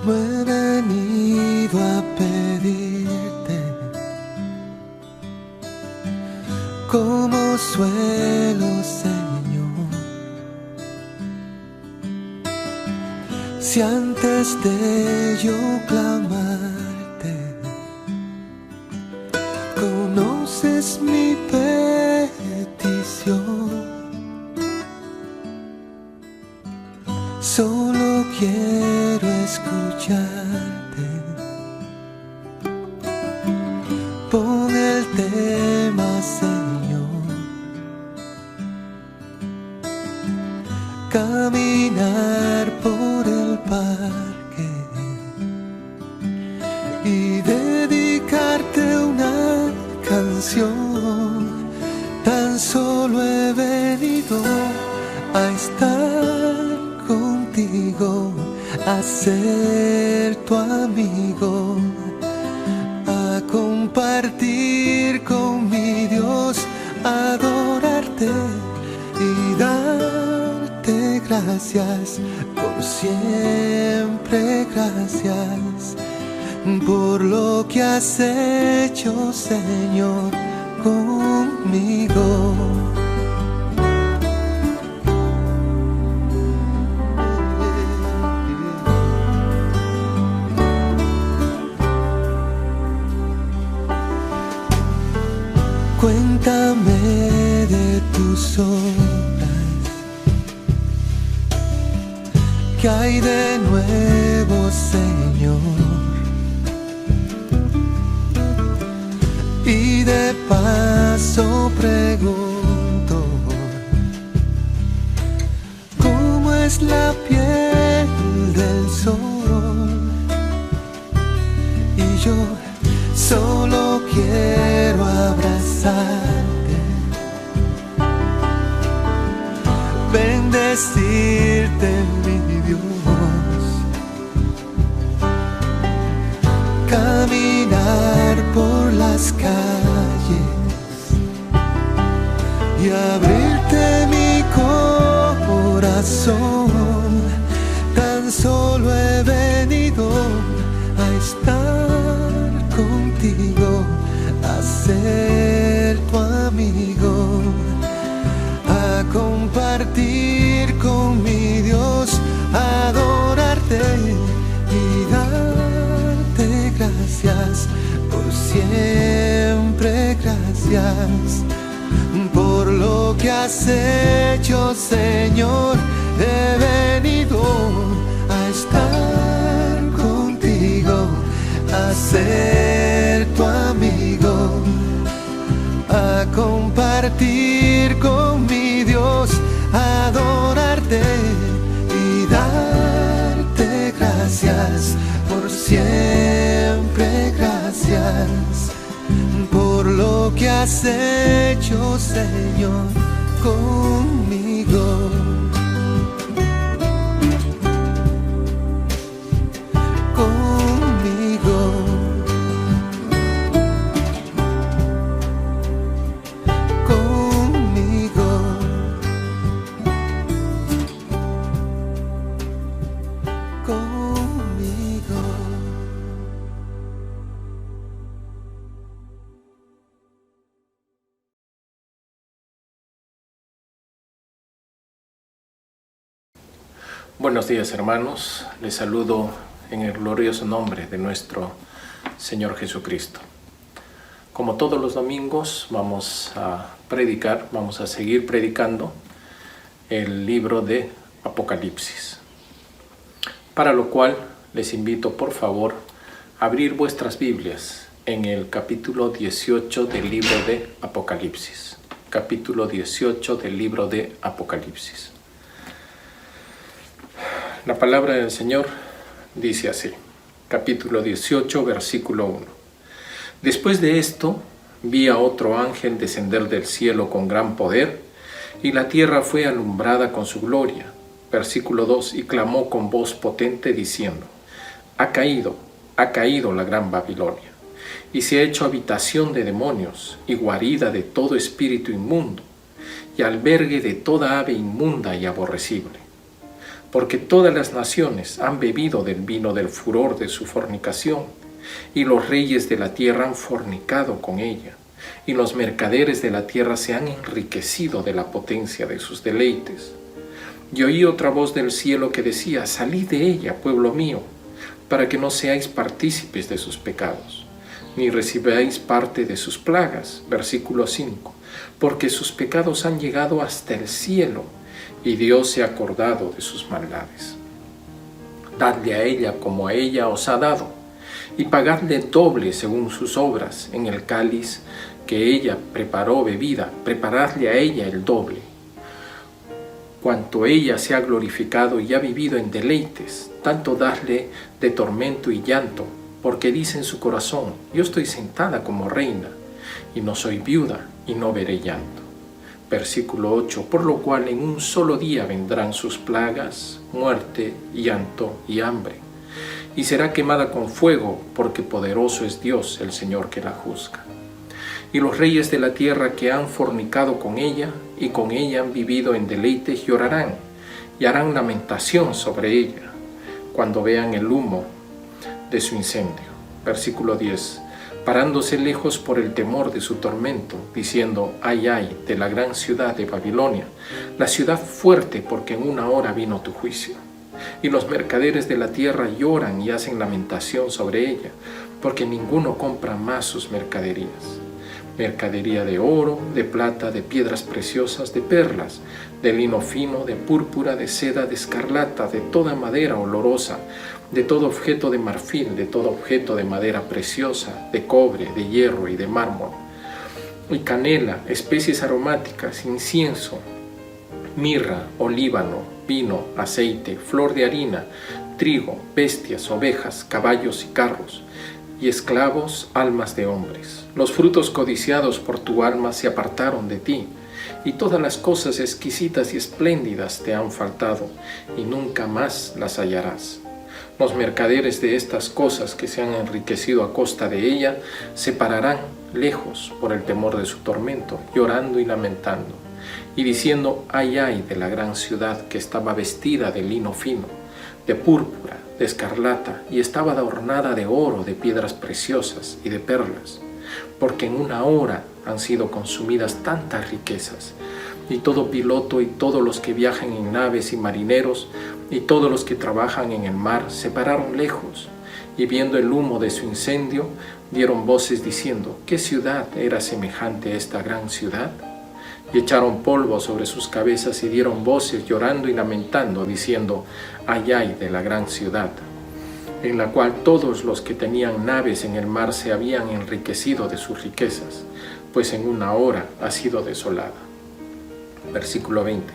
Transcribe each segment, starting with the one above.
no he venido a pedirte como suelo, Señor. Si antes de yo clamarte conoces mi petición, solo quiero escucharte. Pon el tema, Señor. Caminar por el parque y dedicarte una canción. Tan solo he venido a estar contigo, a ser tu amigo, a compartir con mi Dios, a adorarte y darte gracias por siempre. Gracias por lo que has hecho, Señor, conmigo. Cuéntame de tus obras, ¿qué hay de nuevo, Señor? Y de paso pregunto, ¿cómo es la piel del sol? Y yo solo quiero abrazarte, bendecirte, mi Dios, caminar por las calles y abrirte mi corazón. Tan solo he venido a estar contigo, a ser tu amigo, a compartir con mi Dios, a adorarte y darte gracias por siempre. Gracias por lo que has hecho, Señor. He venido a estar contigo, a ser tu amigo, a compartir con mi Dios, a adorarte y darte gracias por siempre. Gracias por lo que has hecho, Señor, conmigo. Buenos días, hermanos, les saludo en el glorioso nombre de nuestro Señor Jesucristo. Como todos los domingos vamos a seguir predicando el libro de Apocalipsis, para lo cual les invito por favor a abrir vuestras Biblias en el capítulo 18 del libro de Apocalipsis. Capítulo 18 del libro de Apocalipsis. La palabra del Señor dice así, capítulo 18, versículo 1. Después de esto, vi a otro ángel descender del cielo con gran poder, y la tierra fue alumbrada con su gloria. Versículo 2, y clamó con voz potente diciendo, ha caído la gran Babilonia, y se ha hecho habitación de demonios, y guarida de todo espíritu inmundo, y albergue de toda ave inmunda y aborrecible. porque todas las naciones han bebido del vino del furor de su fornicación, y los reyes de la tierra han fornicado con ella, y los mercaderes de la tierra se han enriquecido de la potencia de sus deleites. Y oí otra voz del cielo que decía: salid de ella, pueblo mío, para que no seáis partícipes de sus pecados, ni recibáis parte de sus plagas. Versículo 5. Porque sus pecados han llegado hasta el cielo, y Dios se ha acordado de sus maldades. Dadle a ella como a ella os ha dado, y pagadle doble según sus obras. En el cáliz que ella preparó bebida, preparadle a ella el doble. Cuanto ella se ha glorificado y ha vivido en deleites, tanto dadle de tormento y llanto, porque dice en su corazón: yo estoy sentada como reina, y no soy viuda, y no veré llanto. Versículo 8. Por lo cual en un solo día vendrán sus plagas, muerte, llanto y hambre, y será quemada con fuego, porque poderoso es Dios, el Señor, que la juzga. Y los reyes de la tierra que han fornicado con ella, y con ella han vivido en deleites, llorarán, y harán lamentación sobre ella, cuando vean el humo de su incendio. Versículo 10. Parándose lejos por el temor de su tormento, diciendo: ay, ay, de la gran ciudad de Babilonia, la ciudad fuerte, porque en una hora vino tu juicio. Y los mercaderes de la tierra lloran y hacen lamentación sobre ella, porque ninguno compra más sus mercaderías. Mercadería de oro, de plata, de piedras preciosas, de perlas, de lino fino, de púrpura, de seda, de escarlata, de toda madera olorosa, de todo objeto de marfil, de todo objeto de madera preciosa, de cobre, de hierro y de mármol, y canela, especies aromáticas, incienso, mirra, olíbano, vino, aceite, flor de harina, trigo, bestias, ovejas, caballos y carros, y esclavos, almas de hombres. Los frutos codiciados por tu alma se apartaron de ti, y todas las cosas exquisitas y espléndidas te han faltado, y nunca más las hallarás. Los mercaderes de estas cosas que se han enriquecido a costa de ella se pararán lejos por el temor de su tormento, llorando y lamentando, y diciendo: ay, ay, de la gran ciudad que estaba vestida de lino fino, de púrpura, de escarlata, y estaba adornada de oro, de piedras preciosas y de perlas, porque en una hora han sido consumidas tantas riquezas. Y todo piloto y todos los que viajan en naves y marineros y todos los que trabajan en el mar se pararon lejos, y viendo el humo de su incendio dieron voces diciendo: ¿qué ciudad era semejante a esta gran ciudad? Y echaron polvo sobre sus cabezas y dieron voces llorando y lamentando, diciendo: ay, ay, de la gran ciudad, en la cual todos los que tenían naves en el mar se habían enriquecido de sus riquezas, pues en una hora ha sido desolada. Versículo 20.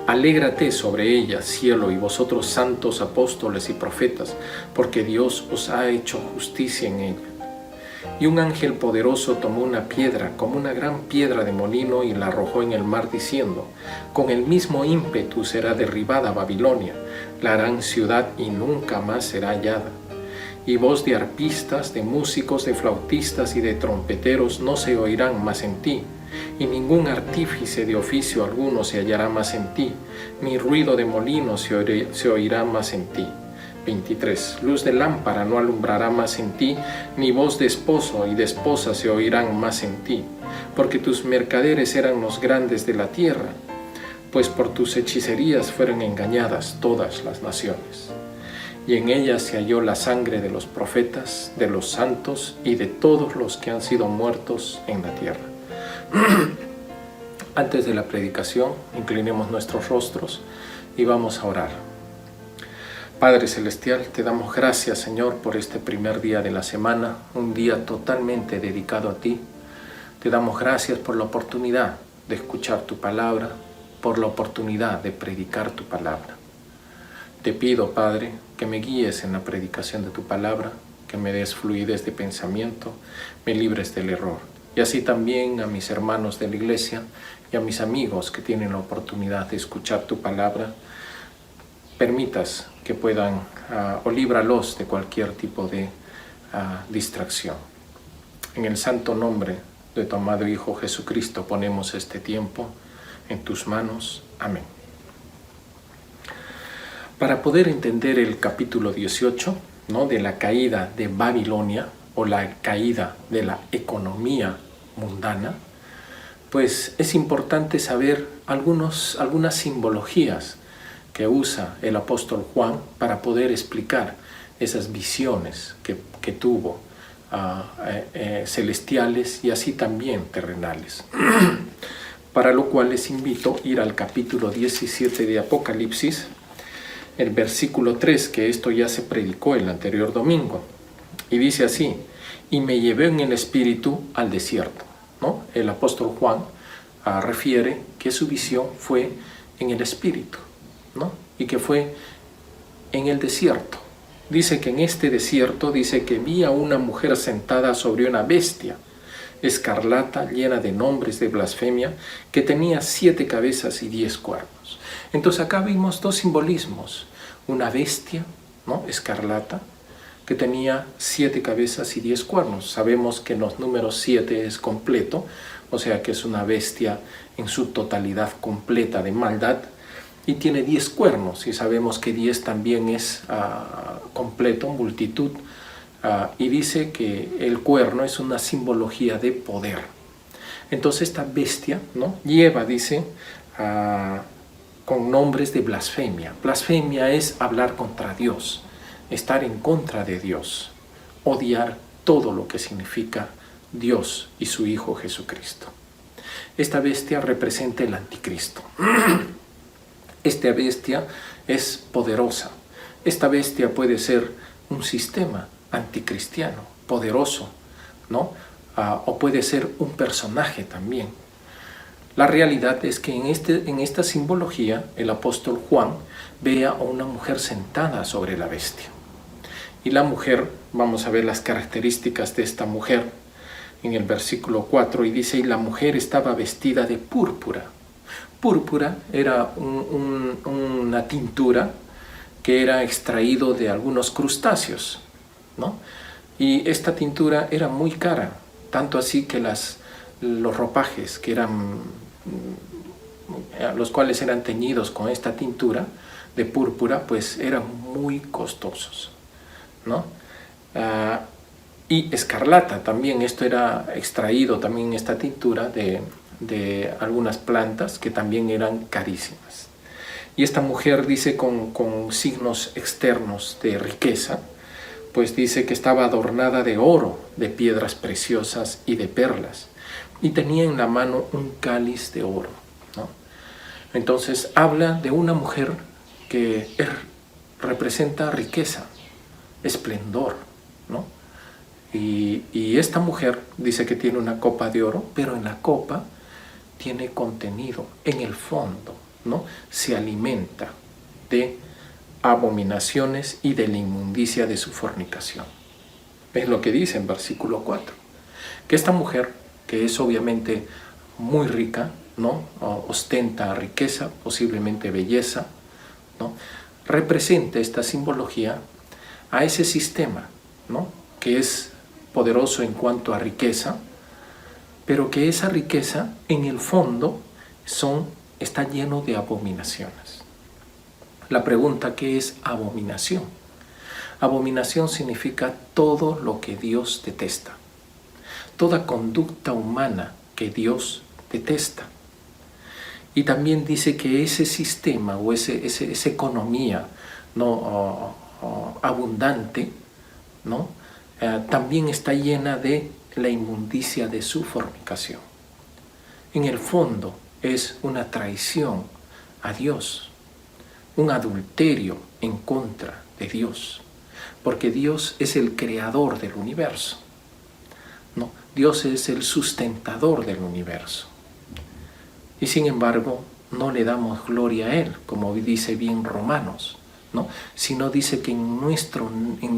Alégrate sobre ella, cielo, y vosotros santos apóstoles y profetas, porque Dios os ha hecho justicia en ella. Y un ángel poderoso tomó una piedra, como una gran piedra de molino, y la arrojó en el mar, diciendo: con el mismo ímpetu será derribada Babilonia, la gran ciudad, y nunca más será hallada. Y voz de arpistas, de músicos, de flautistas y de trompeteros no se oirán más en ti, y ningún artífice de oficio alguno se hallará más en ti, ni ruido de molino se oirá más en ti. 23. Luz de lámpara no alumbrará más en ti, ni voz de esposo y de esposa se oirán más en ti, porque tus mercaderes eran los grandes de la tierra, pues por tus hechicerías fueron engañadas todas las naciones. Y en ella se halló la sangre de los profetas, de los santos y de todos los que han sido muertos en la tierra. Antes de la predicación, inclinemos nuestros rostros y vamos a orar. Padre Celestial, te damos gracias, Señor, por este primer día de la semana, un día totalmente dedicado a ti. Te damos gracias por la oportunidad de escuchar tu palabra, por la oportunidad de predicar tu palabra. Te pido, Padre, que me guíes en la predicación de tu palabra, que me des fluidez de pensamiento, me libres del error. Y así también a mis hermanos de la iglesia y a mis amigos que tienen la oportunidad de escuchar tu palabra, permitas que puedan o líbralos de cualquier tipo de distracción. En el santo nombre de tu amado Hijo Jesucristo ponemos este tiempo en tus manos. Amén. Para poder entender el capítulo 18, ¿no?, de la caída de Babilonia o la caída de la economía mundana, pues es importante saber algunas simbologías que usa el apóstol Juan para poder explicar esas visiones que tuvo celestiales y así también terrenales. Para lo cual les invito a ir al capítulo 17 de Apocalipsis, el versículo 3, que esto ya se predicó el anterior domingo, y dice así: y me llevé en el espíritu al desierto, ¿no? El apóstol Juan refiere que su visión fue en el espíritu, ¿no? Y que fue en el desierto. Dice que en este desierto, dice que vi a una mujer sentada sobre una bestia escarlata, llena de nombres de blasfemia, que tenía 7 cabezas y 10 cuernos. Entonces acá vimos dos simbolismos: una bestia, ¿no?, escarlata, que tenía 7 cabezas y 10 cuernos. Sabemos que en los números 7 es completo, o sea que es una bestia en su totalidad completa de maldad, y tiene 10 cuernos, y sabemos que 10 también es completo, multitud, y dice que el cuerno es una simbología de poder. Entonces esta bestia, ¿no?, lleva, dice, con nombres de blasfemia. Blasfemia es hablar contra Dios, estar en contra de Dios, odiar todo lo que significa Dios y su Hijo Jesucristo. Esta bestia representa el anticristo. Esta bestia es poderosa. Esta bestia puede ser un sistema anticristiano, poderoso, ¿no? O puede ser un personaje también. La realidad es que en esta simbología el apóstol Juan ve a una mujer sentada sobre la bestia. Y la mujer, vamos a ver las características de esta mujer en el versículo 4, y dice: y la mujer estaba vestida de púrpura. Púrpura era una tintura que era extraído de algunos crustáceos, ¿no? Y esta tintura era muy cara, tanto así que los ropajes que los cuales eran teñidos con esta tintura de púrpura, pues eran muy costosos, ¿no? Y escarlata también, esto era extraído también, esta tintura de algunas plantas que también eran carísimas. Y esta mujer dice con signos externos de riqueza, pues dice que estaba adornada de oro, de piedras preciosas y de perlas, y tenía en la mano un cáliz de oro, ¿no? Entonces habla de una mujer que representa riqueza, esplendor, ¿no? Y esta mujer dice que tiene una copa de oro, pero en la copa tiene contenido, en el fondo, ¿no?, se alimenta de abominaciones y de la inmundicia de su fornicación. Es lo que dice en versículo 4, que esta mujer, que es obviamente muy rica, ¿no?, ostenta riqueza, posiblemente belleza, ¿no?, representa esta simbología a ese sistema, ¿no?, que es poderoso en cuanto a riqueza, pero que esa riqueza en el fondo está lleno de abominaciones. La pregunta: ¿qué es abominación? Abominación significa todo lo que Dios detesta, toda conducta humana que Dios detesta. Y también dice que ese sistema o esa economía, ¿no?, abundante, ¿no?, también está llena de la inmundicia de su fornicación. En el fondo es una traición a Dios, un adulterio en contra de Dios, porque Dios es el creador del universo, ¿no? Dios es el sustentador del universo. Y sin embargo, no le damos gloria a Él, como dice bien Romanos, ¿no?, sino dice que en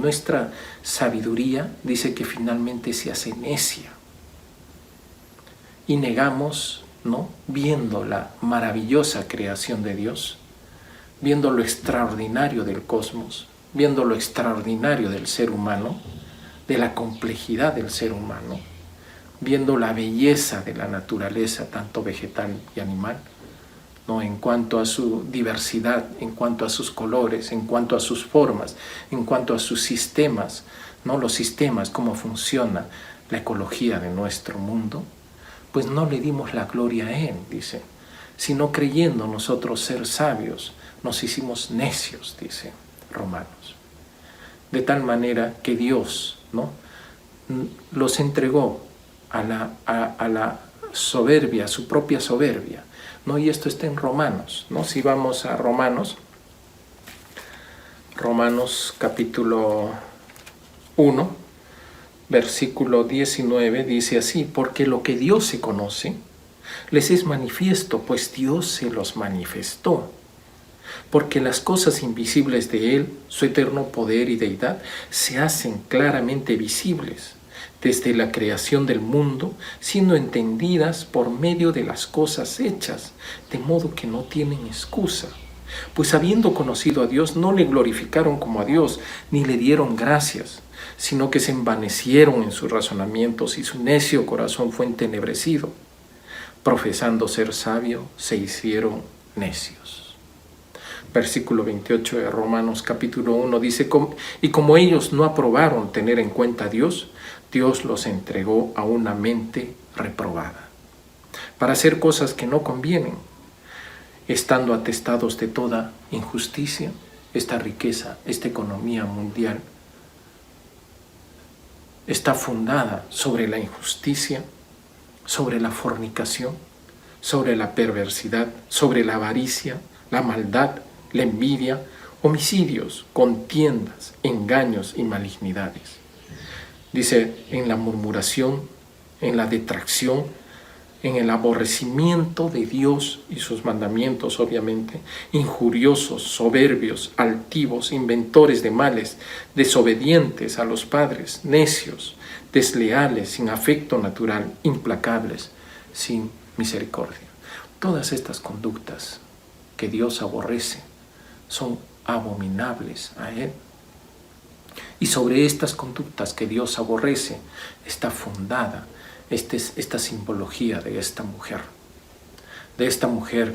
nuestra sabiduría, dice que finalmente se hace necia. Y negamos, ¿no?, viendo la maravillosa creación de Dios, viendo lo extraordinario del cosmos, viendo lo extraordinario del ser humano, de la complejidad del ser humano, viendo la belleza de la naturaleza, tanto vegetal y animal, ¿no? En cuanto a su diversidad, en cuanto a sus colores, en cuanto a sus formas, en cuanto a sus sistemas, ¿no? Los sistemas, cómo funciona la ecología de nuestro mundo, pues no le dimos la gloria a Él, dice, sino creyendo nosotros ser sabios, nos hicimos necios, dice Romanos. De tal manera que Dios, ¿no? Los entregó a la soberbia, su propia soberbia, ¿no? Y esto está en Romanos, ¿no? Si vamos a Romanos capítulo 1, versículo 19, dice así: porque lo que Dios se conoce les es manifiesto, pues Dios se los manifestó. Porque las cosas invisibles de Él, su eterno poder y deidad, se hacen claramente visibles desde la creación del mundo, siendo entendidas por medio de las cosas hechas, de modo que no tienen excusa. Pues habiendo conocido a Dios, no le glorificaron como a Dios, ni le dieron gracias, sino que se envanecieron en sus razonamientos y su necio corazón fue entenebrecido. Profesando ser sabio, se hicieron necios. Versículo 28 de Romanos capítulo 1 dice: y como ellos no aprobaron tener en cuenta a Dios, Dios los entregó a una mente reprobada, para hacer cosas que no convienen, estando atestados de toda injusticia. Esta riqueza, esta economía mundial, está fundada sobre la injusticia, sobre la fornicación, sobre la perversidad, sobre la avaricia, la maldad, la envidia, homicidios, contiendas, engaños y malignidades. Dice, en la murmuración, en la detracción, en el aborrecimiento de Dios y sus mandamientos, obviamente, injuriosos, soberbios, altivos, inventores de males, desobedientes a los padres, necios, desleales, sin afecto natural, implacables, sin misericordia. Todas estas conductas que Dios aborrece son abominables a Él. Y sobre estas conductas que Dios aborrece está fundada esta simbología de esta mujer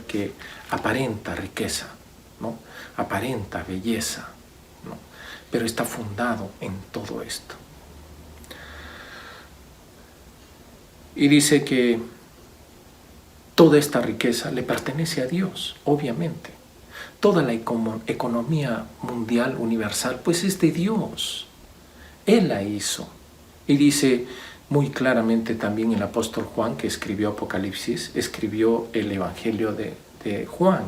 que aparenta riqueza, ¿no? Aparenta belleza, ¿no? Pero está fundado en todo esto. Y dice que toda esta riqueza le pertenece a Dios, obviamente. Toda la economía mundial, universal, pues es de Dios. Él la hizo. Y dice muy claramente también el apóstol Juan, que escribió Apocalipsis, escribió el Evangelio de Juan.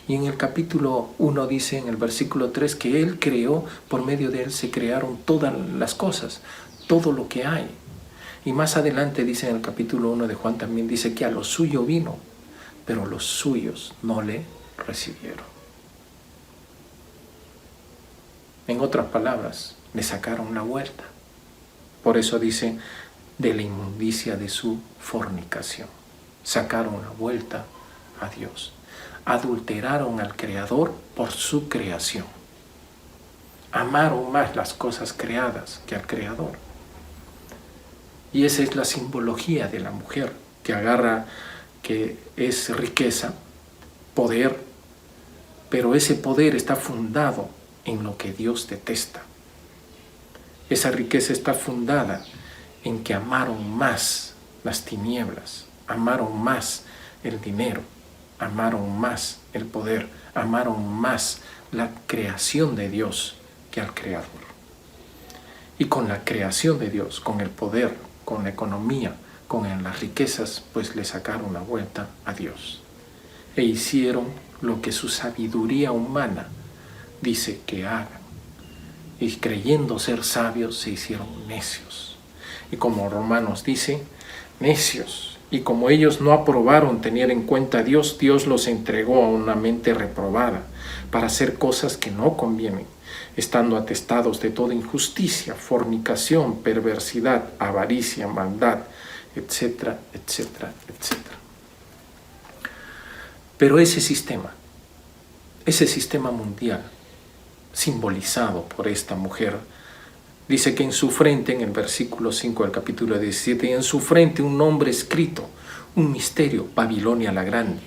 Y en el capítulo 1 dice, en el versículo 3, que Él creó, por medio de Él se crearon todas las cosas, todo lo que hay. Y más adelante dice en el capítulo 1 de Juan también, dice que a lo suyo vino, pero los suyos no le recibieron. En otras palabras, le sacaron la vuelta. Por eso dice, de la inmundicia de su fornicación. Sacaron la vuelta a Dios. Adulteraron al Creador por su creación. Amaron más las cosas creadas que al Creador. Y esa es la simbología de la mujer, que agarra, que es riqueza, poder, pero ese poder está fundado en lo que Dios detesta. Esa riqueza está fundada en que amaron más las tinieblas, amaron más el dinero, amaron más el poder, amaron más la creación de Dios que al Creador. Y con la creación de Dios, con el poder, con la economía, con las riquezas, pues le sacaron la vuelta a Dios. E hicieron lo que su sabiduría humana dice que hagan. Y creyendo ser sabios, se hicieron necios. Y como Romanos dice, necios. Y como ellos no aprobaron tener en cuenta a Dios, Dios los entregó a una mente reprobada para hacer cosas que no convienen, estando atestados de toda injusticia, fornicación, perversidad, avaricia, maldad, etcétera, etcétera, etcétera. Pero ese sistema mundial, simbolizado por esta mujer, dice que en su frente, en el versículo 5 del capítulo 17, en su frente un nombre escrito, un misterio, Babilonia la Grande,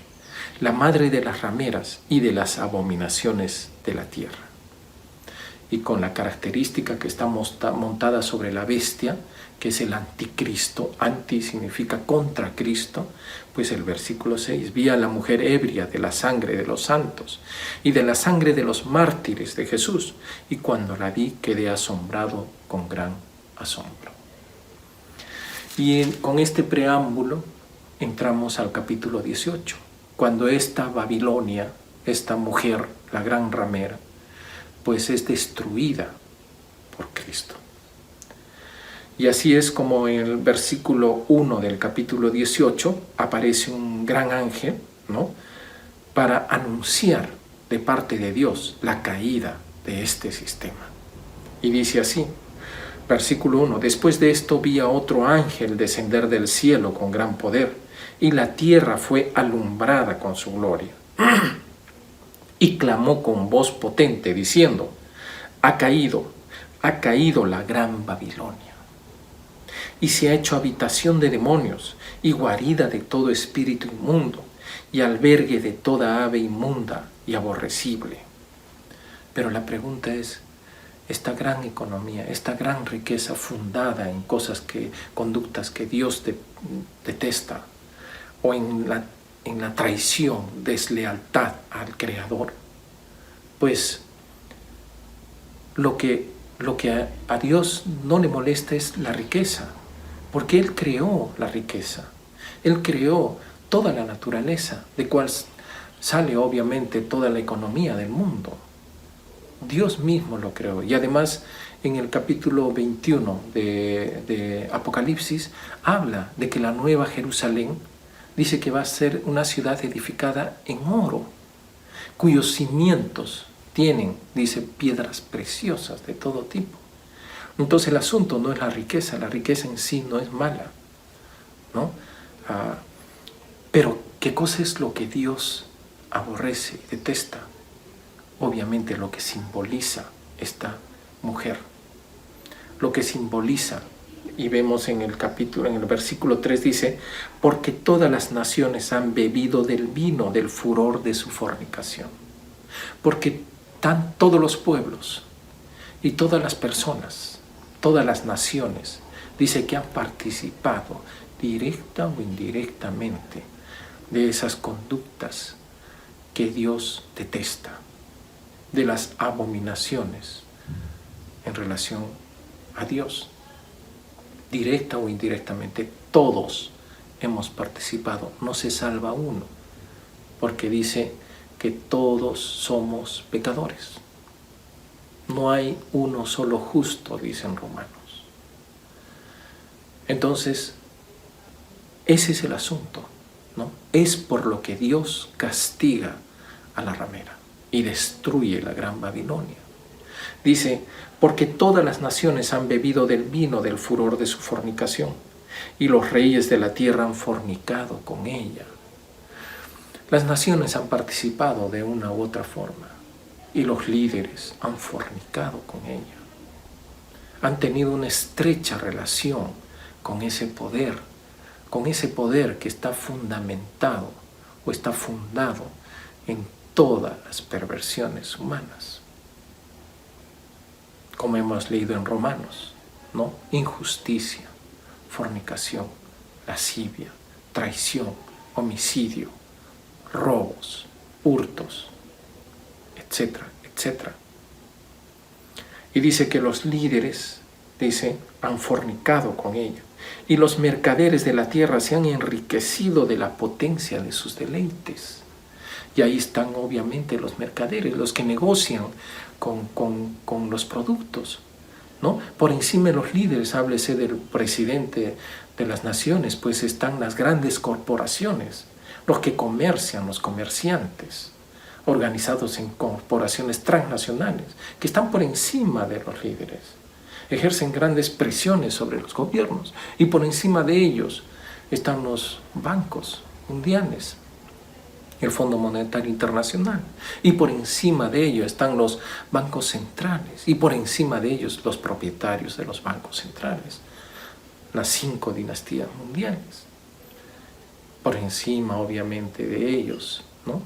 la madre de las rameras y de las abominaciones de la tierra. Y con la característica que está montada sobre la bestia, que es el anticristo. Anti significa contra Cristo. Pues el versículo 6, vi a la mujer ebria de la sangre de los santos y de la sangre de los mártires de Jesús, y cuando la vi quedé asombrado con gran asombro. Y con este preámbulo entramos al capítulo 18, cuando esta Babilonia, esta mujer, la gran ramera, pues es destruida por Cristo. Y así es como en el versículo 1 del capítulo 18 aparece un gran ángel, ¿no?, para anunciar de parte de Dios la caída de este sistema. Y dice así, versículo 1, después de esto vi a otro ángel descender del cielo con gran poder, y la tierra fue alumbrada con su gloria. Y clamó con voz potente, diciendo, ha caído la gran Babilonia, y se ha hecho habitación de demonios, y guarida de todo espíritu inmundo, y albergue de toda ave inmunda y aborrecible. Pero la pregunta es, esta gran economía, esta gran riqueza fundada en conductas que Dios detesta, o en la traición, deslealtad al Creador, pues lo que a Dios no le molesta es la riqueza, porque Él creó la riqueza, Él creó toda la naturaleza, de cual sale obviamente toda la economía del mundo. Dios mismo lo creó, y además en el capítulo 21 de Apocalipsis habla de que la nueva Jerusalén dice que va a ser una ciudad edificada en oro, cuyos cimientos tienen, dice, piedras preciosas de todo tipo. Entonces el asunto no es la riqueza en sí no es mala, ¿no? Pero ¿qué cosa es lo que Dios aborrece y detesta? Obviamente lo que simboliza esta mujer, lo que simboliza, y vemos en el versículo 3 dice, porque todas las naciones han bebido del vino del furor de su fornicación. Porque todos los pueblos y todas las personas, todas las naciones, dice que han participado directa o indirectamente de esas conductas que Dios detesta, de las abominaciones en relación a Dios. Directa o indirectamente, todos hemos participado, no se salva uno, porque dice que todos somos pecadores. No hay uno solo justo, dicen Romanos. Entonces, ese es el asunto, ¿no? Es por lo que Dios castiga a la ramera y destruye la gran Babilonia. Dice, porque todas las naciones han bebido del vino del furor de su fornicación, y los reyes de la tierra han fornicado con ella. Las naciones han participado de una u otra forma, y los líderes han fornicado con ella. Han tenido una estrecha relación con ese poder que está fundamentado o está fundado en todas las perversiones humanas. Como hemos leído en Romanos, ¿no? Injusticia, fornicación, lascivia, traición, homicidio, robos, hurtos, etcétera, etcétera. Y dice que los líderes, dice, han fornicado con ella, y los mercaderes de la tierra se han enriquecido de la potencia de sus deleites. Y ahí están obviamente los mercaderes, los que negocian con los productos, ¿no? Por encima de los líderes, háblese del presidente de las naciones, pues están las grandes corporaciones, los que comercian, los comerciantes, organizados en corporaciones transnacionales, que están por encima de los líderes, ejercen grandes presiones sobre los gobiernos, y por encima de ellos están los bancos mundiales, el Fondo Monetario Internacional, y por encima de ellos están los bancos centrales, y por encima de ellos los propietarios de los bancos centrales, las 5 dinastías mundiales. Por encima, obviamente, de ellos ¿no?,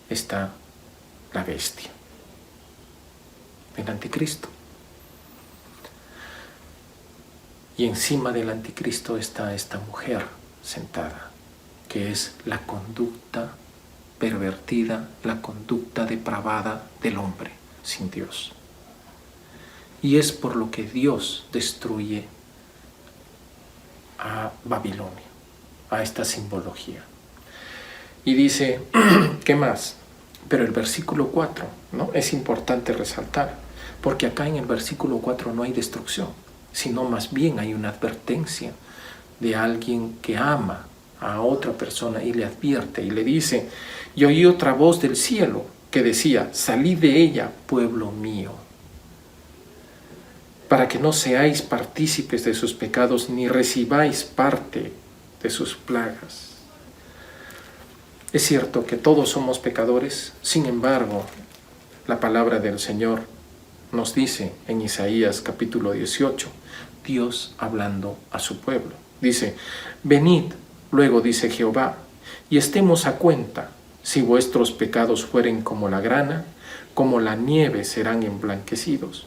está la bestia, el anticristo. Y encima del anticristo está esta mujer sentada, que es la conducta pervertida, la conducta depravada del hombre sin Dios. Y es por lo que Dios destruye a Babilonia, a esta simbología. Y dice, ¿qué más? Pero el versículo 4, ¿no?, es importante resaltar, porque acá en el versículo 4 no hay destrucción, sino más bien hay una advertencia de alguien que ama a otra persona y le advierte y le dice, y oí otra voz del cielo que decía, salid de ella, pueblo mío, para que no seáis partícipes de sus pecados, ni recibáis parte de sus plagas. Es cierto que todos somos pecadores, sin embargo, la palabra del Señor nos dice en Isaías capítulo 18, Dios hablando a su pueblo. Dice, venid, luego dice Jehová, y estemos a cuenta, si vuestros pecados fueren como la grana, como la nieve serán emblanquecidos.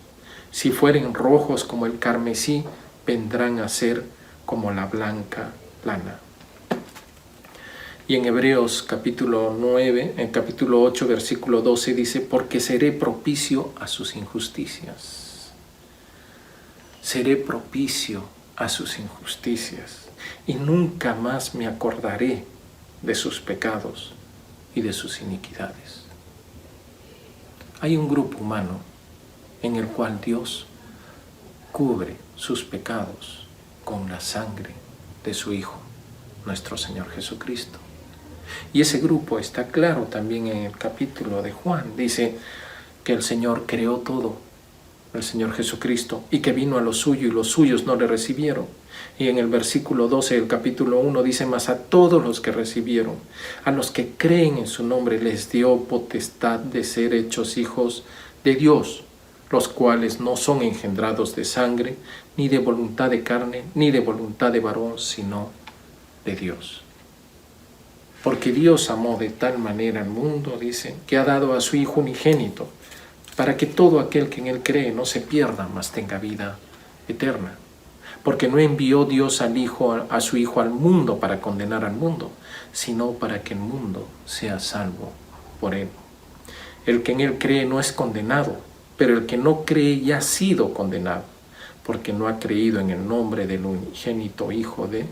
Si fueren rojos como el carmesí, vendrán a ser como la blanca lana. Y en Hebreos capítulo 9, en capítulo 8, versículo 12 dice, porque seré propicio a sus injusticias. Seré propicio a sus injusticias y nunca más me acordaré de sus pecados y de sus iniquidades. Hay un grupo humano en el cual Dios cubre sus pecados con la sangre de su Hijo, nuestro Señor Jesucristo. Y ese grupo está claro también en el capítulo de Juan. Dice que el Señor creó todo, el Señor Jesucristo, y que vino a lo suyo y los suyos no le recibieron. Y en el versículo 12 del capítulo 1 dice, mas a todos los que recibieron, a los que creen en su nombre, les dio potestad de ser hechos hijos de Dios, los cuales no son engendrados de sangre, ni de voluntad de carne, ni de voluntad de varón, sino de Dios. Porque Dios amó de tal manera al mundo, dice, que ha dado a su Hijo unigénito, para que todo aquel que en Él cree no se pierda, mas tenga vida eterna. Porque no envió Dios a su Hijo al mundo para condenar al mundo, sino para que el mundo sea salvo por Él. El que en Él cree no es condenado, pero el que no cree ya ha sido condenado, porque no ha creído en el nombre del unigénito Hijo de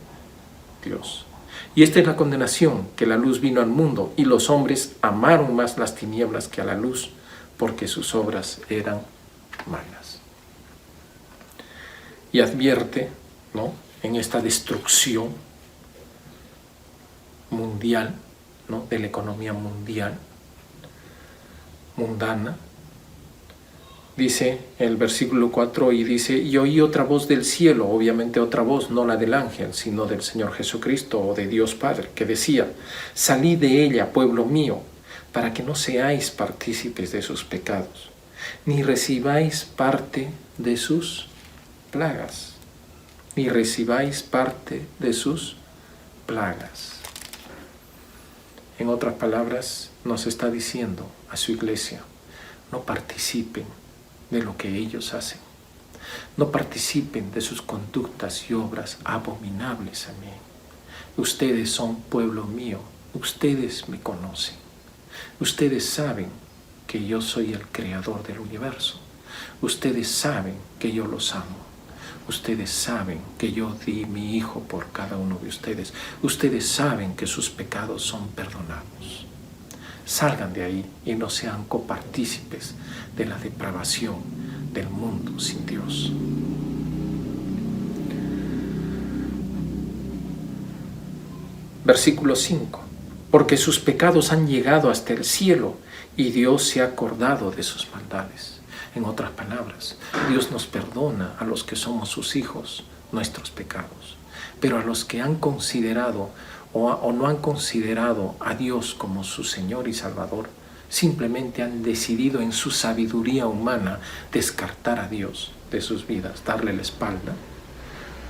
Dios. Y esta es la condenación, que la luz vino al mundo, y los hombres amaron más las tinieblas que a la luz, porque sus obras eran malas. Y advierte, ¿no?, en esta destrucción mundial, ¿no?, de la economía mundial, mundana. Dice el versículo 4 y dice, y oí otra voz del cielo, obviamente otra voz, no la del ángel, sino del Señor Jesucristo o de Dios Padre, que decía, salid de ella, pueblo mío, para que no seáis partícipes de sus pecados, ni recibáis parte de sus plagas, ni recibáis parte de sus plagas. En otras palabras, nos está diciendo a su iglesia, no participen de lo que ellos hacen. No participen de sus conductas y obras abominables a mí. Ustedes son pueblo mío, ustedes me conocen. Ustedes saben que yo soy el creador del universo. Ustedes saben que yo los amo. Ustedes saben que yo di mi Hijo por cada uno de ustedes. Ustedes saben que sus pecados son perdonados. Salgan de ahí y no sean copartícipes de la depravación del mundo sin Dios. Versículo 5. Porque sus pecados han llegado hasta el cielo y Dios se ha acordado de sus maldades. En otras palabras, Dios nos perdona a los que somos sus hijos nuestros pecados, pero a los que han considerado o no han considerado a Dios como su Señor y Salvador, simplemente han decidido en su sabiduría humana descartar a Dios de sus vidas, darle la espalda,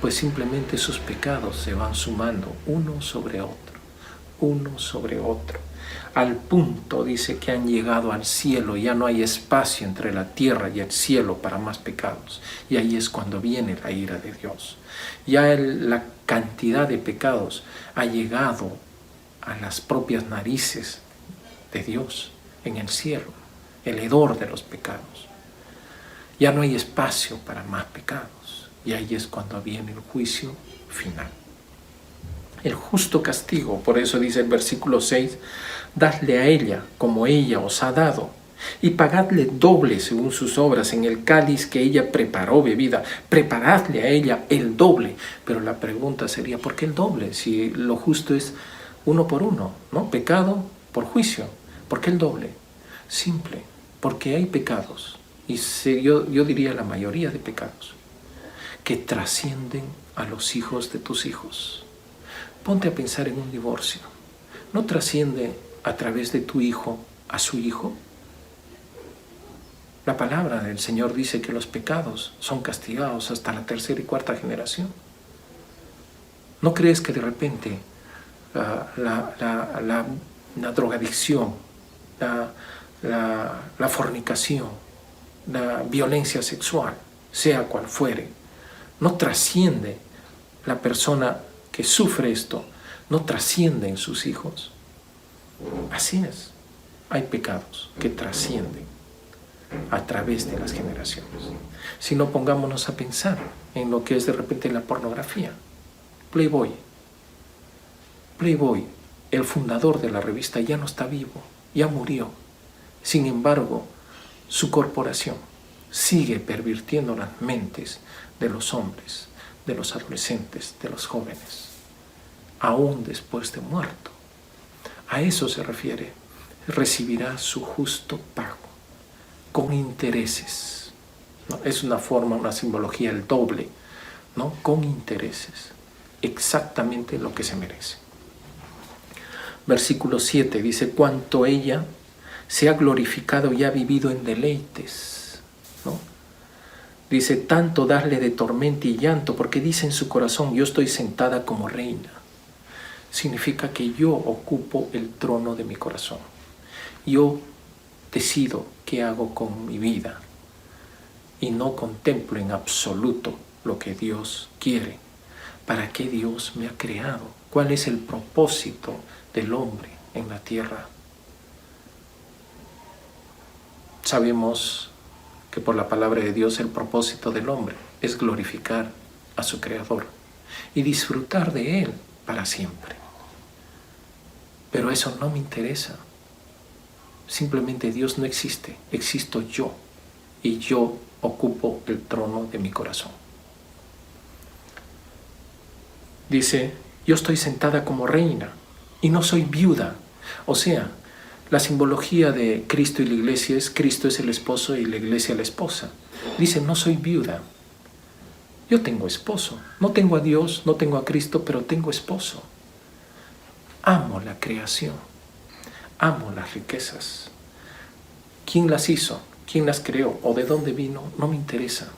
pues simplemente sus pecados se van sumando uno sobre otro, al punto, dice, que han llegado al cielo. Ya no hay espacio entre la tierra y el cielo para más pecados. Y ahí es cuando viene la ira de Dios. Ya la cantidad de pecados ha llegado a las propias narices de Dios en el cielo, el hedor de los pecados. Ya no hay espacio para más pecados. Y ahí es cuando viene el juicio final. El justo castigo, por eso dice el versículo 6, dadle a ella como ella os ha dado, y pagadle doble según sus obras en el cáliz que ella preparó bebida. Preparadle a ella el doble. Pero la pregunta sería, ¿por qué el doble? Si lo justo es uno por uno, ¿no? Pecado por juicio. ¿Por qué el doble? Simple, porque hay pecados, y yo diría la mayoría de pecados, que trascienden a los hijos de tus hijos. Ponte a pensar en un divorcio. ¿No trasciende a través de tu hijo a su hijo? La palabra del Señor dice que los pecados son castigados hasta la tercera y cuarta generación. ¿No crees que de repente la drogadicción, la fornicación, la violencia sexual, sea cual fuere, no trasciende la persona que sufre esto, no trasciende en sus hijos? Así es, hay pecados que trascienden a través de las generaciones. Si no, pongámonos a pensar en lo que es de repente la pornografía. Playboy, el fundador de la revista, ya no está vivo, ya murió. Sin embargo, su corporación sigue pervirtiendo las mentes de los hombres, de los adolescentes, de los jóvenes, aún después de muerto. A eso se refiere. Recibirá su justo pago, con intereses, ¿no? Es una forma, una simbología, el doble, ¿no? Con intereses, exactamente lo que se merece. Versículo 7 dice, cuanto ella se ha glorificado y ha vivido en deleites, ¿no? Dice, tanto darle de tormento y llanto, porque dice en su corazón, yo estoy sentada como reina. Significa que yo ocupo el trono de mi corazón. Yo decido qué hago con mi vida y no contemplo en absoluto lo que Dios quiere. ¿Para qué Dios me ha creado? ¿Cuál es el propósito del hombre en la tierra? Sabemos que por la palabra de Dios el propósito del hombre es glorificar a su Creador y disfrutar de Él para siempre. Pero eso no me interesa. Simplemente Dios no existe, existo yo, y yo ocupo el trono de mi corazón. Dice, yo estoy sentada como reina y no soy viuda. O sea, la simbología de Cristo y la iglesia es Cristo es el esposo y la iglesia la esposa. Dice, no soy viuda. Yo tengo esposo. No tengo a Dios, no tengo a Cristo, pero tengo esposo. Amo la creación. Amo las riquezas. ¿Quién las hizo? ¿Quién las creó? ¿O de dónde vino? No me interesa.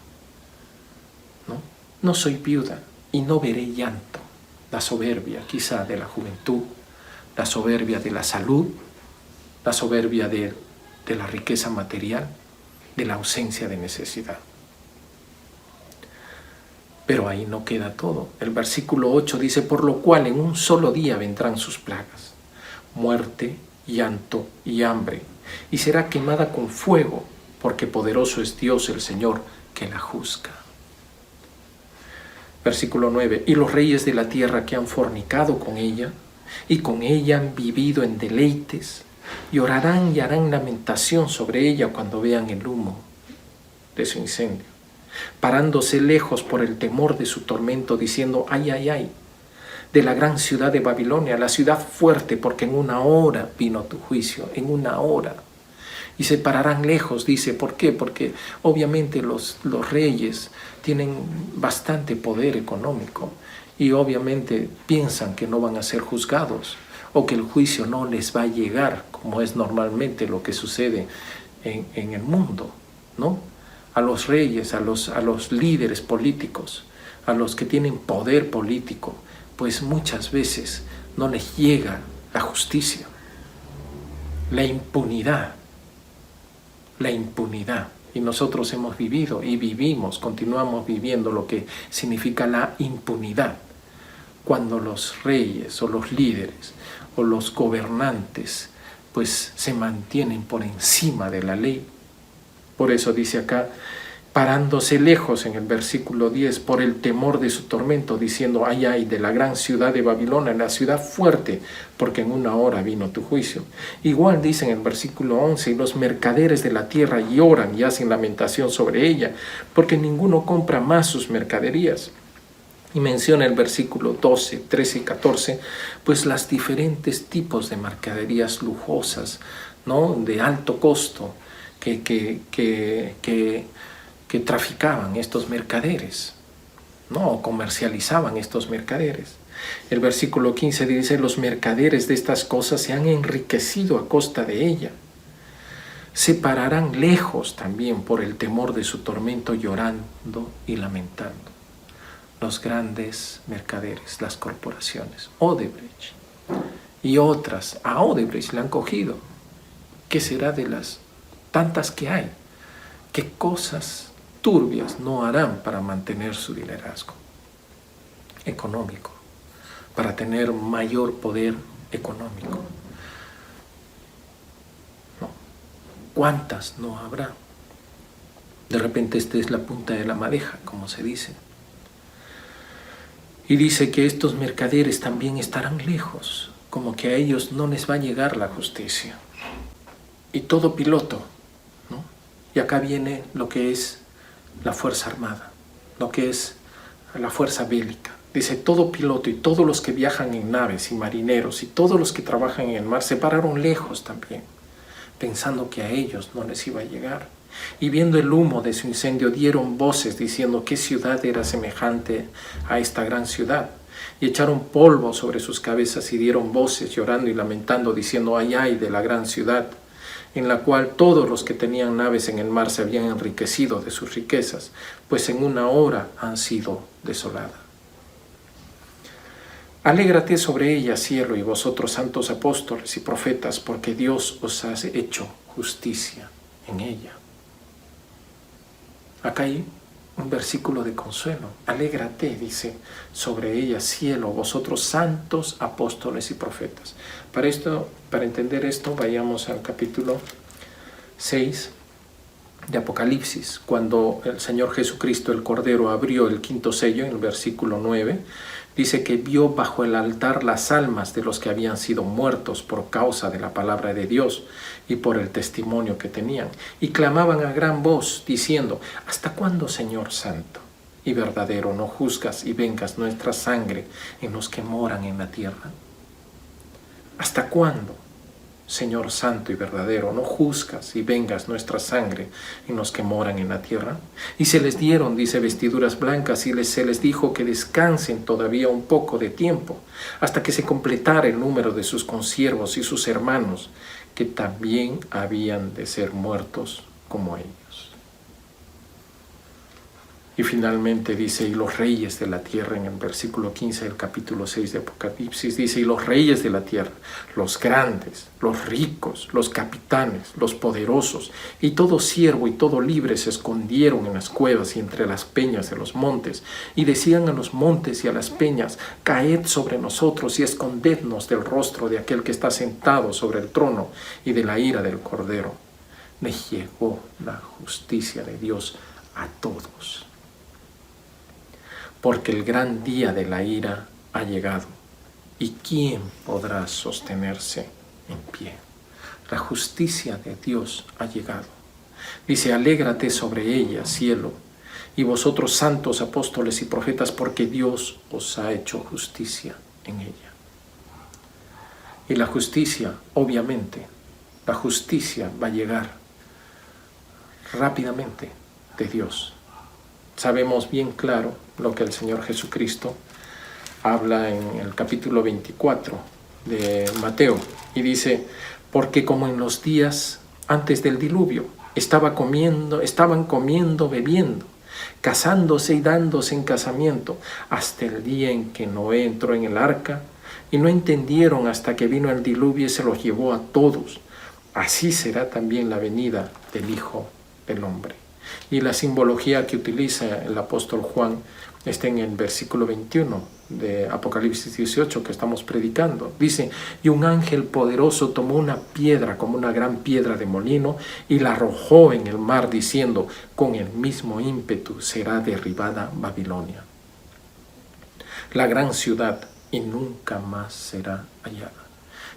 No soy viuda y no veré llanto. La soberbia quizá de la juventud, la soberbia de la salud, la soberbia de la riqueza material, de la ausencia de necesidad. Pero ahí no queda todo. El versículo 8 dice, por lo cual en un solo día vendrán sus plagas, muerte, llanto y hambre, y será quemada con fuego, porque poderoso es Dios el Señor que la juzga. Versículo 9, y los reyes de la tierra que han fornicado con ella, y con ella han vivido en deleites, llorarán y harán lamentación sobre ella cuando vean el humo de su incendio, parándose lejos por el temor de su tormento, diciendo, ay, ay, ay, de la gran ciudad de Babilonia, la ciudad fuerte, porque en una hora vino tu juicio, en una hora. Y se pararán lejos, dice, ¿por qué? Porque obviamente los reyes tienen bastante poder económico y obviamente piensan que no van a ser juzgados o que el juicio no les va a llegar, como es normalmente lo que sucede en el mundo, ¿no? A los reyes, a los líderes políticos, a los que tienen poder político, pues muchas veces no les llega la justicia. la impunidad. La impunidad. Y nosotros hemos vivido y vivimos, continuamos viviendo lo que significa la impunidad. Cuando los reyes o los líderes o los gobernantes pues se mantienen por encima de la ley. Por eso dice acá, parándose lejos en el versículo 10, por el temor de su tormento, diciendo, ay, ay, de la gran ciudad de Babilonia, la ciudad fuerte, porque en una hora vino tu juicio. Igual dice en el versículo 11, y los mercaderes de la tierra lloran y hacen lamentación sobre ella, porque ninguno compra más sus mercaderías. Y menciona el versículo 12, 13 y 14, pues las diferentes tipos de mercaderías lujosas, ¿no?, de alto costo, que traficaban estos mercaderes, ¿no?, o comercializaban estos mercaderes. El versículo 15 dice, los mercaderes de estas cosas se han enriquecido a costa de ella. Se pararán lejos también por el temor de su tormento, llorando y lamentando. Los grandes mercaderes, las corporaciones, Odebrecht y otras, a Odebrecht le han cogido. ¿Qué será de las tantas que hay? ¿Qué cosas turbias no harán para mantener su liderazgo económico, para tener mayor poder económico? No. ¿Cuántas no habrá? De repente esta es la punta de la madeja, como se dice. Y dice que estos mercaderes también estarán lejos, como que a ellos no les va a llegar la justicia. Y todo piloto, ¿no? Y acá viene lo que es la fuerza armada, lo que es la fuerza bélica. Dice, todo piloto y todos los que viajan en naves y marineros y todos los que trabajan en el mar se pararon lejos también, pensando que a ellos no les iba a llegar. Y viendo el humo de su incendio dieron voces diciendo qué ciudad era semejante a esta gran ciudad. Y echaron polvo sobre sus cabezas y dieron voces llorando y lamentando diciendo ay, ay de la gran ciudad, en la cual todos los que tenían naves en el mar se habían enriquecido de sus riquezas, pues en una hora han sido desoladas. Alégrate sobre ella, cielo, y vosotros santos apóstoles y profetas, porque Dios os ha hecho justicia en ella. Acá hay un versículo de consuelo. Alégrate, dice, sobre ella, cielo, vosotros santos apóstoles y profetas. Para entender esto, vayamos al capítulo 6 de Apocalipsis, cuando el Señor Jesucristo, el Cordero, abrió el quinto sello, en el versículo 9, dice que vio bajo el altar las almas de los que habían sido muertos por causa de la palabra de Dios y por el testimonio que tenían. Y clamaban a gran voz, diciendo, ¿hasta cuándo, Señor Santo y verdadero, no juzgas y vengas nuestra sangre en los que moran en la tierra? ¿Hasta cuándo, Señor Santo y verdadero, no juzgas y vengas nuestra sangre en los que moran en la tierra? Y se les dieron, dice, vestiduras blancas, y se les dijo que descansen todavía un poco de tiempo, hasta que se completara el número de sus consiervos y sus hermanos, que también habían de ser muertos como ellos. Y finalmente dice, y los reyes de la tierra, en el versículo 15 del capítulo 6 de Apocalipsis, dice, y los reyes de la tierra, los grandes, los ricos, los capitanes, los poderosos, y todo siervo y todo libre se escondieron en las cuevas y entre las peñas de los montes, y decían a los montes y a las peñas, caed sobre nosotros y escondednos del rostro de aquel que está sentado sobre el trono y de la ira del Cordero. Les llegó la justicia de Dios a todos, porque el gran día de la ira ha llegado, ¿y quién podrá sostenerse en pie? La justicia de Dios ha llegado. Dice, alégrate sobre ella, cielo, y vosotros santos apóstoles y profetas, porque Dios os ha hecho justicia en ella. Y la justicia, obviamente, la justicia va a llegar rápidamente de Dios. Sabemos bien claro lo que el Señor Jesucristo habla en el capítulo 24 de Mateo, y dice, porque como en los días antes del diluvio estaban comiendo, bebiendo, casándose y dándose en casamiento, hasta el día en que Noé entró en el arca, y no entendieron hasta que vino el diluvio y se los llevó a todos. así será también la venida del Hijo del Hombre. Y la simbología que utiliza el apóstol Juan está en el versículo 21 de Apocalipsis 18 que estamos predicando. Dice: y un ángel poderoso tomó una piedra como una gran piedra de molino y la arrojó en el mar, diciendo: con el mismo ímpetu será derribada Babilonia, la gran ciudad, y nunca más será hallada.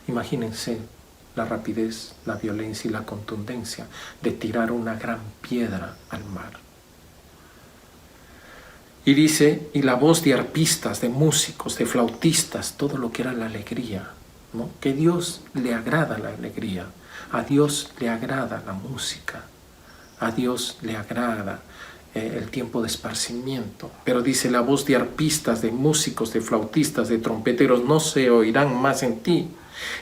Imagínense la rapidez, la violencia y la contundencia de tirar una gran piedra al mar. Y dice, y la voz de arpistas, de músicos, de flautistas, todo lo que era la alegría, ¿no? Que a Dios le agrada la alegría, a Dios le agrada la música, a Dios le agrada el tiempo de esparcimiento. Pero dice, la voz de arpistas, de músicos, de flautistas, de trompeteros no se oirán más en ti,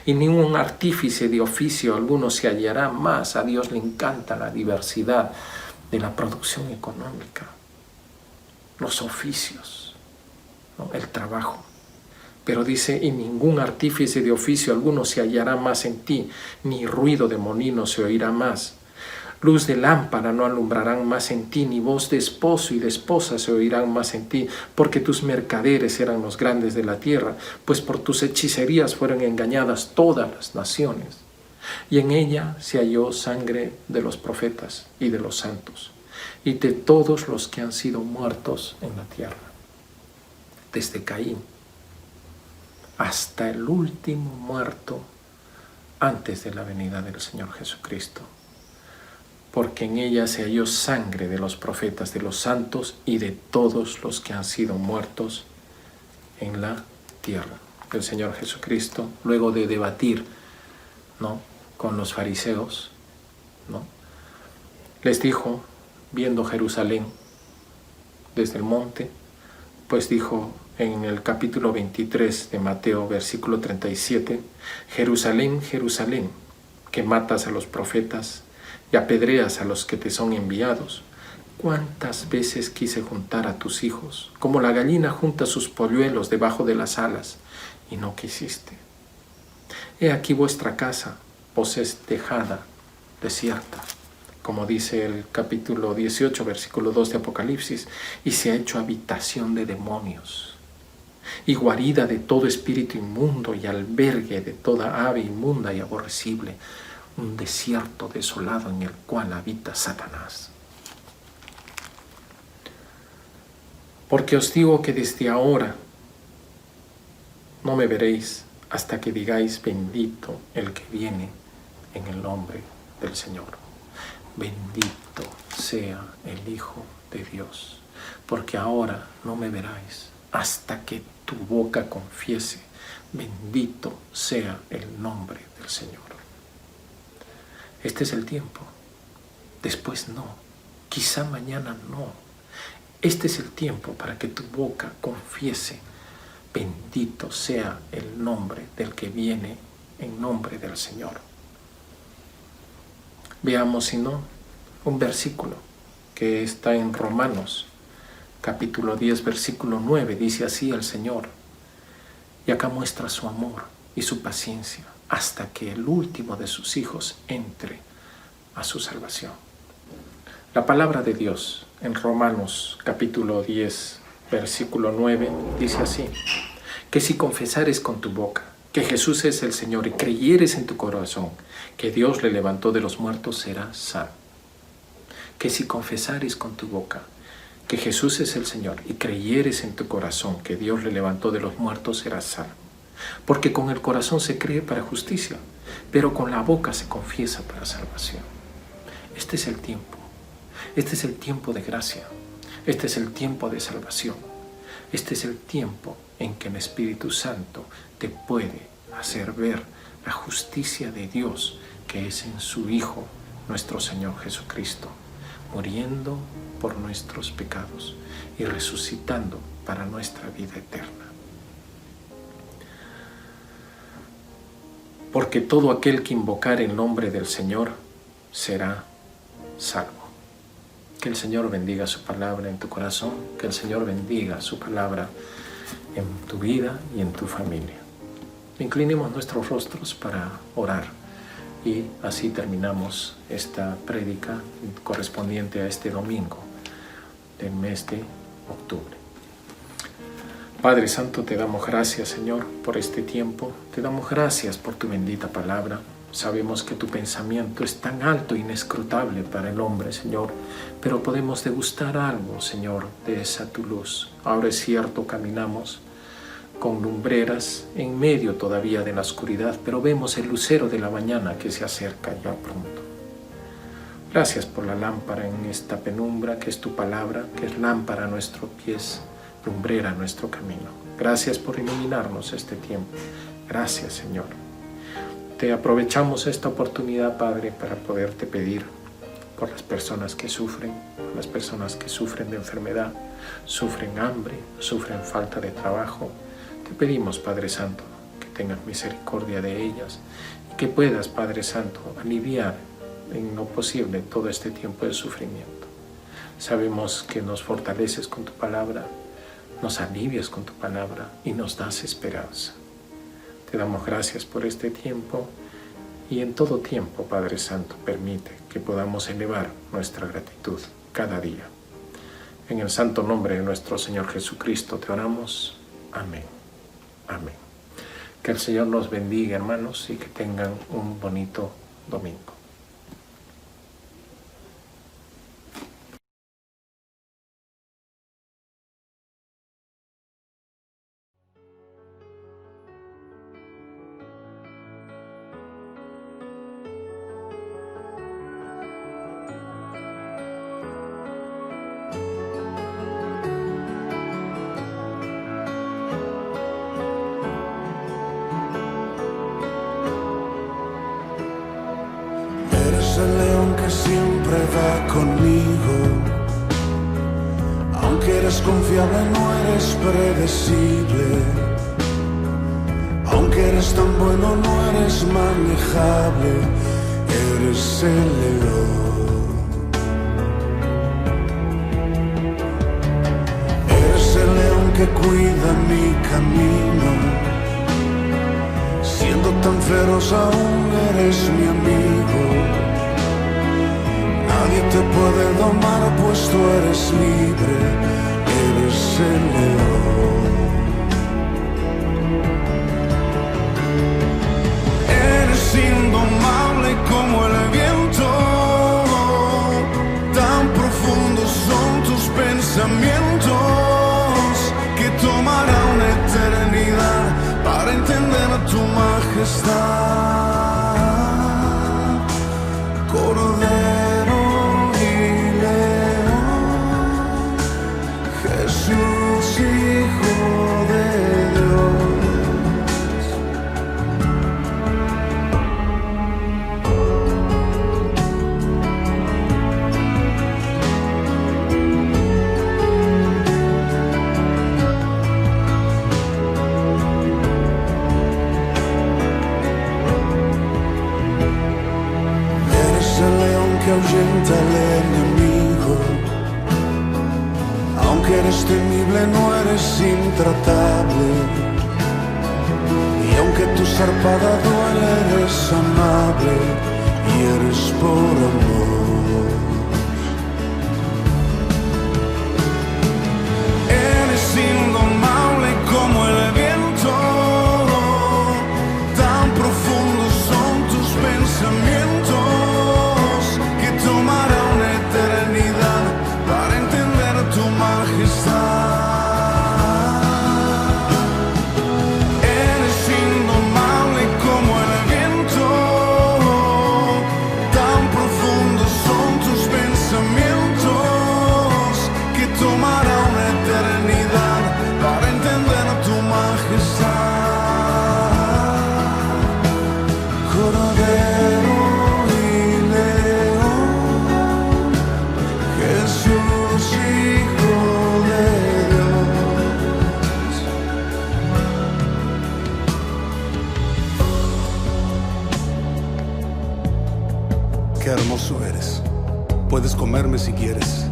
y ningún artífice de oficio alguno se hallará más. A Dios le encanta la diversidad de la producción económica, los oficios, ¿no? El trabajo. Pero dice, y ningún artífice de oficio alguno se hallará más en ti, ni ruido de molino se oirá más. Luz de lámpara no alumbrarán más en ti, ni voz de esposo y de esposa se oirán más en ti, porque tus mercaderes eran los grandes de la tierra, pues por tus hechicerías fueron engañadas todas las naciones. Y en ella se halló sangre de los profetas y de los santos, y de todos los que han sido muertos en la tierra, desde Caín hasta el último muerto antes de la venida del Señor Jesucristo. Porque en ella se halló sangre de los profetas, de los santos y de todos los que han sido muertos en la tierra. El Señor Jesucristo, luego de debatir, ¿no?, con los fariseos, ¿no?, les dijo, viendo Jerusalén desde el monte, pues dijo en el capítulo 23 de Mateo, versículo 37, Jerusalén, Jerusalén, que matas a los profetas y apedreas a los que te son enviados. ¿Cuántas veces quise juntar a tus hijos, como la gallina junta sus polluelos debajo de las alas, y no quisiste? He aquí vuestra casa os es dejada desierta, como dice el capítulo 18, versículo 2 de Apocalipsis, y se ha hecho habitación de demonios, y guarida de todo espíritu inmundo, y albergue de toda ave inmunda y aborrecible, un desierto desolado en el cual habita Satanás. Porque os digo que desde ahora no me veréis hasta que digáis: bendito el que viene en el nombre del Señor. Bendito sea el Hijo de Dios. Porque ahora no me veráis hasta que tu boca confiese: bendito sea el nombre del Señor. Este es el tiempo. Después no. Quizá mañana no. Este es el tiempo para que tu boca confiese: bendito sea el nombre del que viene en nombre del Señor. Veamos, si no, un versículo que está en Romanos, capítulo 10, versículo 9. Dice así el Señor. Y acá muestra su amor y su paciencia, hasta que el último de sus hijos entre a su salvación. La palabra de Dios en Romanos capítulo 10, versículo 9, dice así: que si confesares con tu boca que Jesús es el Señor y creyeres en tu corazón que Dios le levantó de los muertos, serás salvo. Que si confesares con tu boca que Jesús es el Señor y creyeres en tu corazón que Dios le levantó de los muertos, serás salvo. Porque con el corazón se cree para justicia, pero con la boca se confiesa para salvación. Este es el tiempo. Este es el tiempo de gracia. Este es el tiempo de salvación. Este es el tiempo en que el Espíritu Santo te puede hacer ver la justicia de Dios que es en su Hijo, nuestro Señor Jesucristo, muriendo por nuestros pecados y resucitando para nuestra vida eterna. Porque todo aquel que invocare el nombre del Señor será salvo. Que el Señor bendiga su palabra en tu corazón, que el Señor bendiga su palabra en tu vida y en tu familia. Inclinemos nuestros rostros para orar Y así terminamos esta prédica correspondiente a este domingo del mes de octubre. Padre Santo, te damos gracias, Señor, por este tiempo. Te damos gracias por tu bendita palabra. Sabemos que tu pensamiento es tan alto e inescrutable para el hombre, Señor, pero podemos degustar algo, Señor, de esa tu luz. Ahora es cierto, caminamos con lumbreras en medio todavía de la oscuridad, pero vemos el lucero de la mañana que se acerca ya pronto. Gracias por la lámpara en esta penumbra, que es tu palabra, que es lámpara a nuestros pies, lumbrera a nuestro camino. Gracias por iluminarnos este tiempo. Gracias, Señor. Te aprovechamos esta oportunidad, Padre, para poderte pedir por las personas que sufren, por las personas que sufren de enfermedad, sufren hambre, sufren falta de trabajo. Te pedimos, Padre Santo, que tengas misericordia de ellas y que puedas, Padre Santo, aliviar en lo posible todo este tiempo de sufrimiento. Sabemos que nos fortaleces con tu palabra, nos alivias con tu palabra y nos das esperanza. Te damos gracias por este tiempo y en todo tiempo, Padre Santo, permite que podamos elevar nuestra gratitud cada día. En el santo nombre de nuestro Señor Jesucristo te oramos. Amén. Amén. Que el Señor los bendiga, hermanos, y que tengan un bonito domingo. El león que siempre va conmigo, aunque eres confiable no eres predecible, aunque eres tan bueno no eres manejable, eres el león. Eres el león que cuida mi camino, siendo tan feroz aún eres mi amigo. Nadie te puede domar, pues tú eres libre, eres el león. Eres indomable como el viento, tan profundos son tus pensamientos, que tomará una eternidad para entender tu majestad. Cordero y león, Jesús, Hijo de Dios. Que ahuyenta al enemigo, aunque eres temible no eres intratable, y aunque tu zarpada duele eres amable y eres por amor. Eres indomable como el viento, tan profundos son tus pensamientos, tomará una eternidad para entender tu majestad. Eres indomable como el viento, tan profundos son tus pensamientos, que tomará una eternidad para entender tu majestad. Cordero qué hermoso eres. Puedes comerme si quieres.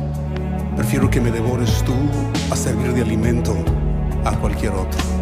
Prefiero que me devores tú a servir de alimento a cualquier otro.